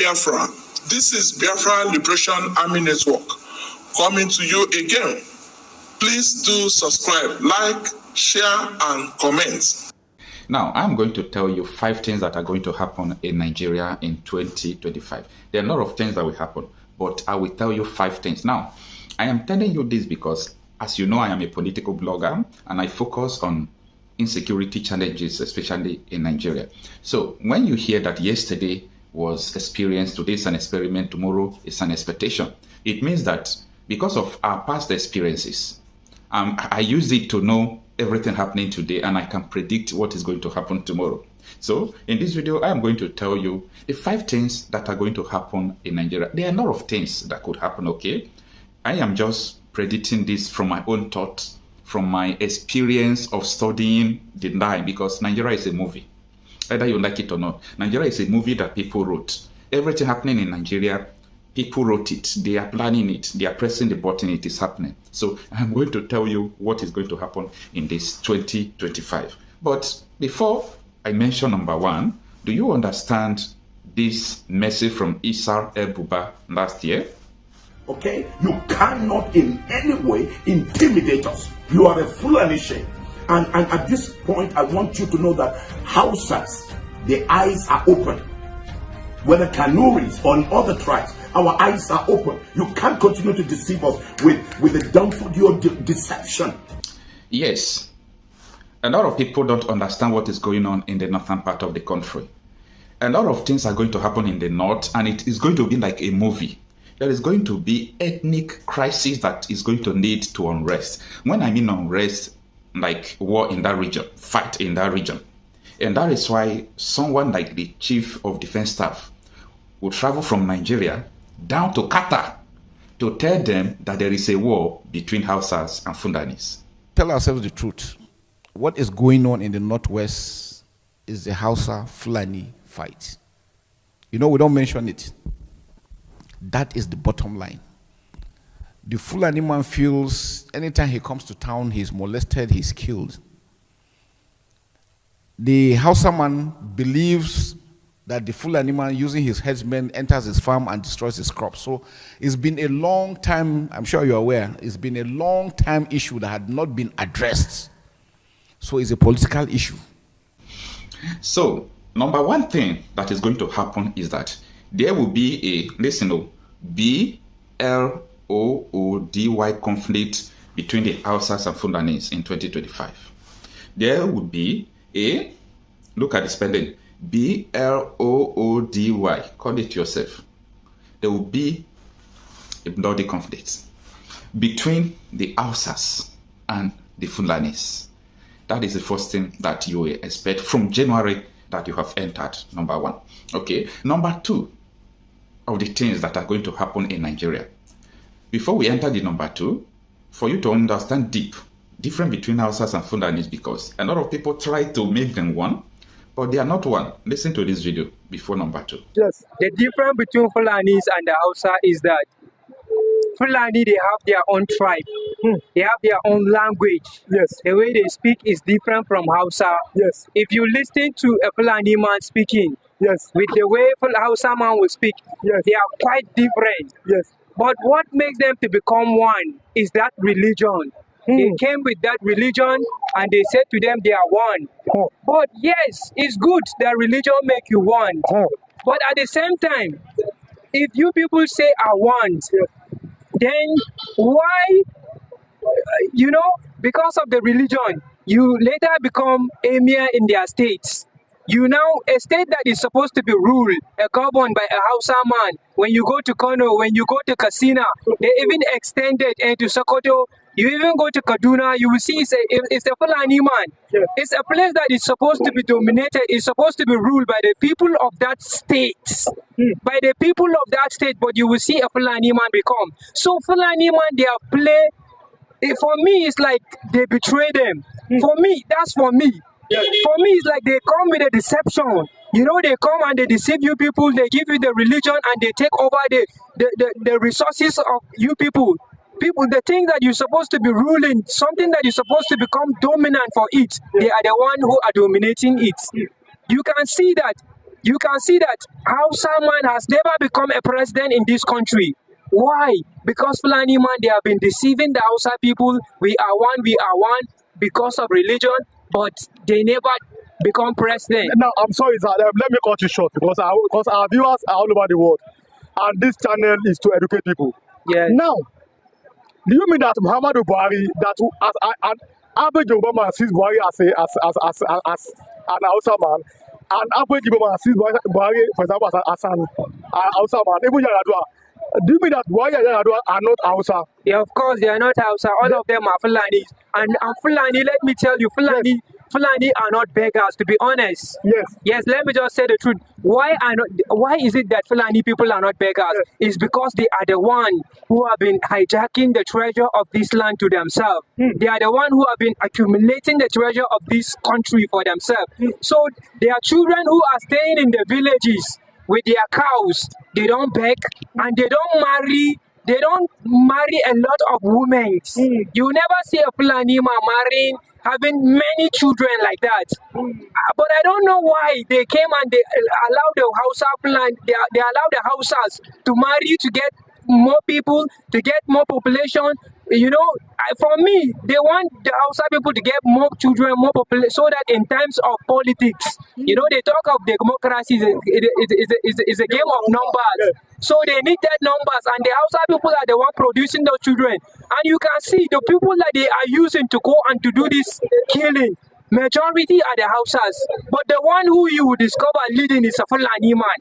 Biafra. This is Biafra Liberation Army Network coming to you again. Please do subscribe, like, share, and comment. Now, I'm going to tell you 5 things that are going to happen in Nigeria in 2025. There are a lot of things that will happen, but I will tell you 5 things. Now, I am telling you this because, as you know, I am a political blogger and I focus on insecurity challenges, especially in Nigeria. So when you hear that yesterday was experience, today is an experiment, tomorrow is an expectation, it means that because of our past experiences, I use it to know everything happening today and I can predict what is going to happen tomorrow. So in this video, I am going to tell you the 5 things that are going to happen in Nigeria. There are a lot of things that could happen, okay? I am just predicting this from my own thoughts, from my experience of studying the line, because Nigeria is a movie. Either you like it or not, Nigeria is a movie that people wrote. Everything happening in Nigeria, people wrote it, they are planning it, they are pressing the button, it is happening. So I'm going to tell you what is going to happen in this 2025. But before I mention number 1, do you understand this message from Issa El-Buba last year? Okay, you cannot in any way intimidate us. You are a Fulani shame. And at this point, I want you to know that Hausas, the eyes are open. Whether Kanuris or other tribes, our eyes are open. You can't continue to deceive us with the downfall deception. Yes, a lot of people don't understand what is going on in the northern part of the country. A lot of things are going to happen in the north, and it is going to be like a movie. There is going to be ethnic crisis that is going to lead to unrest. When I mean unrest, like war in that region, fight in that region. And that is why someone like the Chief of Defense Staff will travel from Nigeria down to Qatar to tell them that there is a war between Hausas and Fulanis. Tell ourselves the truth. What is going on in the Northwest is the Hausa-Fulani fight. You know, we don't mention it. That is the bottom line. The Fulani man feels anytime he comes to town, he's molested, he's killed. The Hausa man believes that the Fulani man, using his headsmen, enters his farm and destroys his crops. So it's been a long time, I'm sure you're aware, it's been a long time issue that had not been addressed. So it's a political issue. So, number 1 thing that is going to happen is that there will be a, listen, BLOODY conflict between the Hausas and Fulanis in 2025. There will be a, look at the spelling, BLOODY, call it yourself. There will be a bloody conflict between the Hausas and the Fulanis. That is the first thing that you will expect from January that you have entered, number 1. Okay, number 2 of the things that are going to happen in Nigeria. Before we enter the number 2, for you to understand difference between Hausas and Fulanis, because a lot of people try to make them one, but they are not one. Listen to this video before number 2. Yes, the difference between Fulanis and the Hausa is that Fulani, they have their own tribe. They have their own language. Yes. The way they speak is different from Hausa. Yes. If you listen to a Fulani man speaking, yes, with the way Hausa man will speak, yes, they are quite different. yes, But what makes them to become one is that religion. They came with that religion and they said to them they are one. But yes, it's good that religion make you one. But at the same time, if you people say I want, then why, because of the religion, you later become emir in their states. You now, a state that is supposed to be ruled, governed by a Hausa man, when you go to Kano, when you go to Katsina, they even extended into Sokoto. You even go to Kaduna, you will see it's a Fulani man. Yeah. It's a place that is supposed to be dominated, it's supposed to be ruled by the people of that state. By the people of that state, but you will see a Fulani man become. So Fulani man, they are play. For me, it's like they betray them. For me, that's for me. Yeah. For me, it's like they come with a deception. You know, they come and they deceive you people, they give you the religion and they take over the resources of you people. The thing that you're supposed to be ruling, something that you're supposed to become dominant for it, they are the one who are dominating it. You can see that you can see that Hausa man has never become a president in this country. Why? Because Fulani man, they have been deceiving the Hausa people. We are one because of religion, but they never become president. Now, I'm sorry, sir. Let me cut you short because our viewers are all over the world, and this channel is to educate people. Yes. Now, do you mean that Muhammadu Buhari, that as an average Obama sees Buhari as an Hausa man, and average Obama sees Buhari, for example, as an Hausa man, even Yaradua, do you mean that Buhari and Yaradua are not Hausa? Yeah, of course, they are not Hausa. All of them are Fulani. And Fulani, let me tell you, Fulani, Yes. Fulani are not beggars, to be honest. Yes. Yes, let me just say the truth. Why is it that Fulani people are not beggars? Yes. It's because they are the one who have been hijacking the treasure of this land to themselves. They are the one who have been accumulating the treasure of this country for themselves. So there are children who are staying in the villages with their cows. They don't beg and they don't marry. They don't marry a lot of women. You never see a Fulani man marrying, having many children like that. But I don't know why they came and they allow the Hausa Fulani, they allow the Hausas to marry to get more people, to get more population. You know, for me, they want the Hausa people to get more children, more population, so that in times of politics, you know, they talk of democracy is a game of numbers. So they need that numbers, and the Hausa people are the one producing those children. And you can see the people that they are using to go and to do this killing. Majority are the Hausas, but the one who you will discover leading is a Fulani man.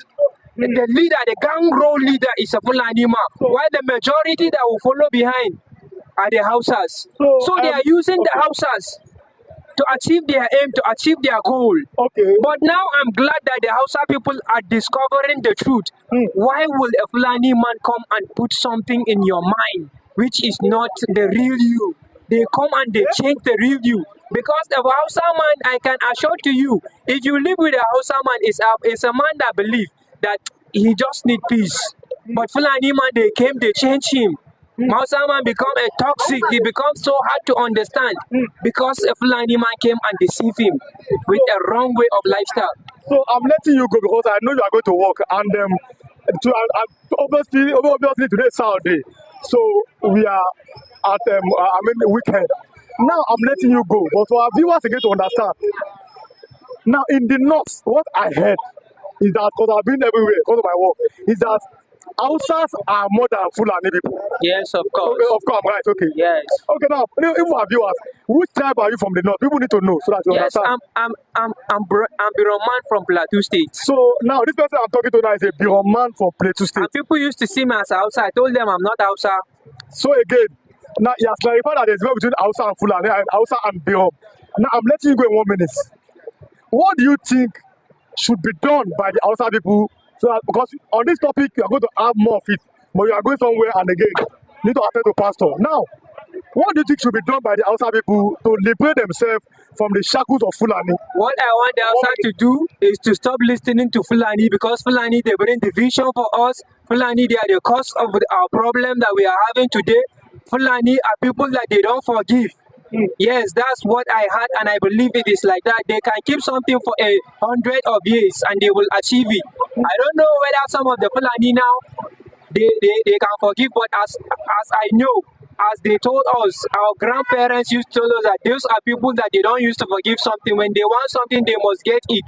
The leader, the gang role leader is a Fulani man, while the majority that will follow behind are the Hausas. So they are using the Hausas to achieve their aim, to achieve their goal. Okay. But now I'm glad that the Hausa people are discovering the truth. Why will a Fulani man come and put something in your mind which is not the real you? They come and they change the real you. Because the Hausa man, I can assure to you, if you live with a Hausa man, is a man that believes that he just need peace. But Fulani man, they came, they changed him. Hausa man become a toxic, he becomes so hard to understand because a Fulani man came and deceived him with a wrong way of lifestyle. So I'm letting you go because I know you are going to work, and obviously today is Saturday, so we are at the weekend. Now I'm letting you go, but for our viewers again to understand. Now in the north, what I heard is that, because I've been everywhere because of my work, is that Hausas are more than Fulani people. Yes, of course. Okay, of course, right? Okay. Yes. Okay, now if our viewers, which tribe are you from the north? People need to know so that you Yes, understand. I'm Biroman from Plateau State. So now this person I'm talking to now is a Biro man from Plateau State. And people used to see me as Hausa. I told them I'm not Hausa. So again, now he has clarified that there's a difference between Hausa and Fulani and Hausa and Biro. Now I'm letting you go in 1 minute. What do you think should be done by the Hausa people? So that, because on this topic you are going to have more of it, but you are going somewhere and again need to attend to pastor. Now, what do you think should be done by the Hausa people to liberate themselves from the shackles of Fulani? What I want the Hausa to do is to stop listening to Fulani, because Fulani, they bring division for us. Fulani, they are the cause of our problem that we are having today. Fulani are people that they don't forgive. Yes, that's what I had, and I believe it is like that. They can keep something for 100 of years and they will achieve it. I don't know whether some of the Fulani now they can forgive, but as I know, as they told us, our grandparents used to tell us that those are people that they don't used to forgive something. When they want something, they must get it.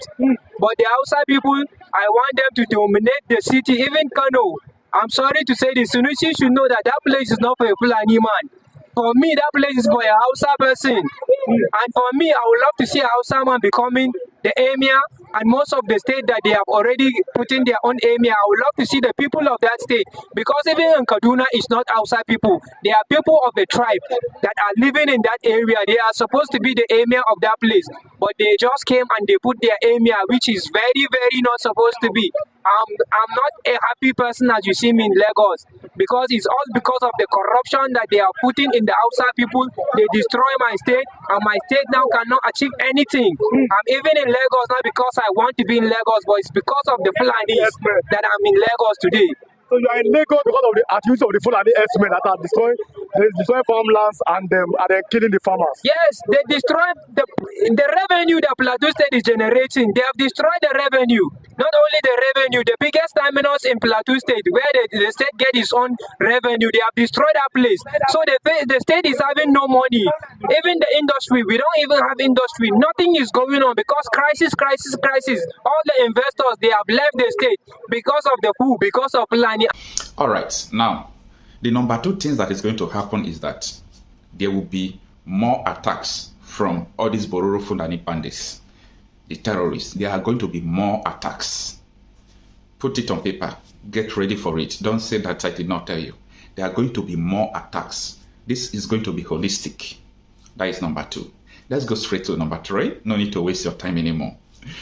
But the outside people, I want them to dominate the city, even Kano. I'm sorry to say this, Sunusi should know that that place is not for a Fulani man. For me, that place is for a Hausa person. And for me, I would love to see a Hausa man becoming the emir, and most of the state that they have already put in their own emir. I would love to see the people of that state, because even in Kaduna, it's not outside people. They are people of the tribe that are living in that area. They are supposed to be the emir of that place, but they just came and they put their emir, which is very, very not supposed to be. I'm not a happy person as you see me in Lagos, because it's all because of the corruption that they are putting in the outside people. They destroy my state, and my state now cannot achieve anything. I'm even in Lagos not because I want to be in Lagos, but it's because of the Fulanis that I'm in Lagos today. So you are in Lagos because of the activities of the Fulani herdsmen that are destroying They destroy farmlands and they're killing the farmers. Yes, they destroyed the revenue that Plateau State is generating. They have destroyed the revenue. Not only the revenue, the biggest terminals in Plateau State, where the state get its own revenue, they have destroyed that place. So the state is having no money. Even the industry, we don't even have industry. Nothing is going on because crisis. All the investors, they have left the state because of the coup, because of Fulani. All right, now, the number 2 things that is going to happen is that there will be more attacks from all these Bororo Fulani bandits, the terrorists. There are going to be more attacks. Put it on paper. Get ready for it. Don't say that I did not tell you. There are going to be more attacks. This is going to be holistic. That is number 2. Let's go straight to number 3. No need to waste your time anymore.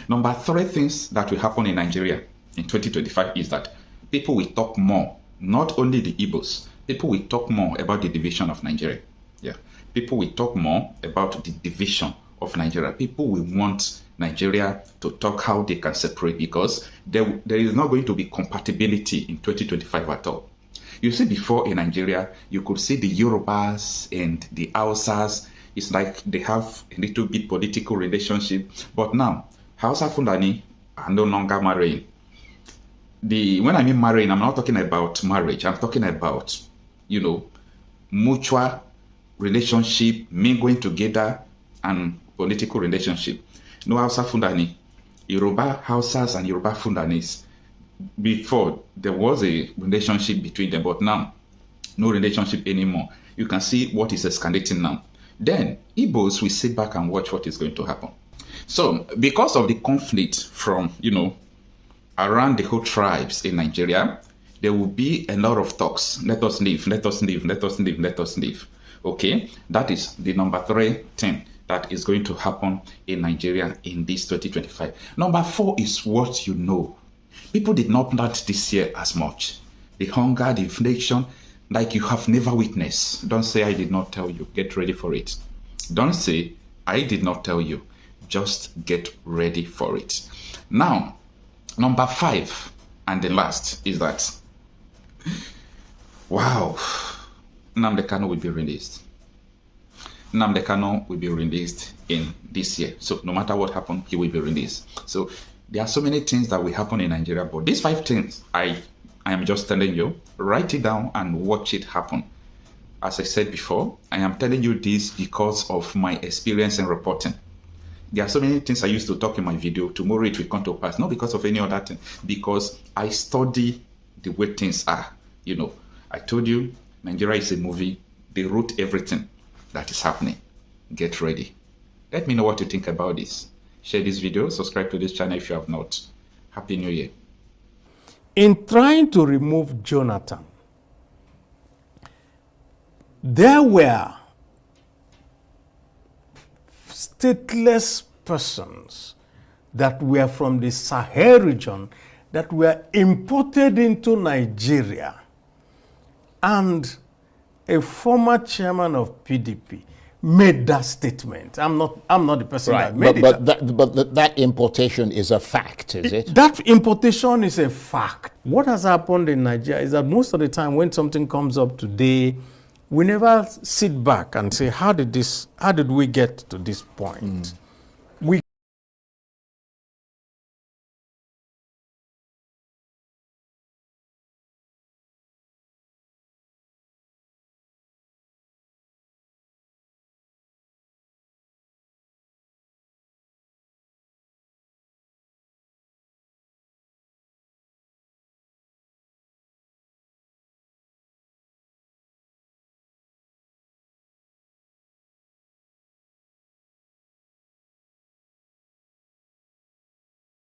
Number 3 things that will happen in Nigeria in 2025 is that people will talk more. Not only the Igbos, people will talk more about the division of Nigeria. Yeah, people will talk more about the division of Nigeria. People will want Nigeria to talk how they can separate because there is not going to be compatibility in 2025 at all. You see, before in Nigeria, you could see the Yorubas and the Hausas. It's like they have a little bit political relationship. But now, Hausa Fulani are no longer marrying. When I mean marrying, I'm not talking about marriage. I'm talking about, mutual relationship, mingling together, and political relationship. No Hausa Fulani, Yoruba Hausas and Yoruba Fulanis. Before, there was a relationship between them, but now, no relationship anymore. You can see what is escalating now. Then, Igbos will sit back and watch what is going to happen. So, because of the conflict from, around the whole tribes in Nigeria, there will be a lot of talks. Let us leave, let us leave, let us leave, let us leave. Okay, that is the number 3 thing that is going to happen in Nigeria in this 2025. Number 4 is what you know. People did not plant this year as much. The hunger, the inflation, like you have never witnessed. Don't say I did not tell you. Get ready for it. Don't say I did not tell you. Just get ready for it. Now, number 5 and the last is that, wow, Nnamdi Kanu will be released. Nnamdi Kanu will be released in this year. So no matter what happens, he will be released. So there are so many things that will happen in Nigeria, but these 5 things, I am just telling you, write it down and watch it happen. As I said before, I am telling you this because of my experience in reporting. There are so many things I used to talk in my video. Tomorrow it will come to pass. Not because of any other thing. Because I study the way things are. I told you, Nigeria is a movie. They wrote everything that is happening. Get ready. Let me know what you think about this. Share this video. Subscribe to this channel if you have not. Happy New Year. In trying to remove Jonathan, there were stateless persons that were from the Sahel region that were imported into Nigeria, and a former chairman of PDP made that statement. I'm not the person that made it. But that importation is a fact, is it? That importation is a fact. What has happened in Nigeria is that most of the time when something comes up today, we never sit back and say, how did we get to this point?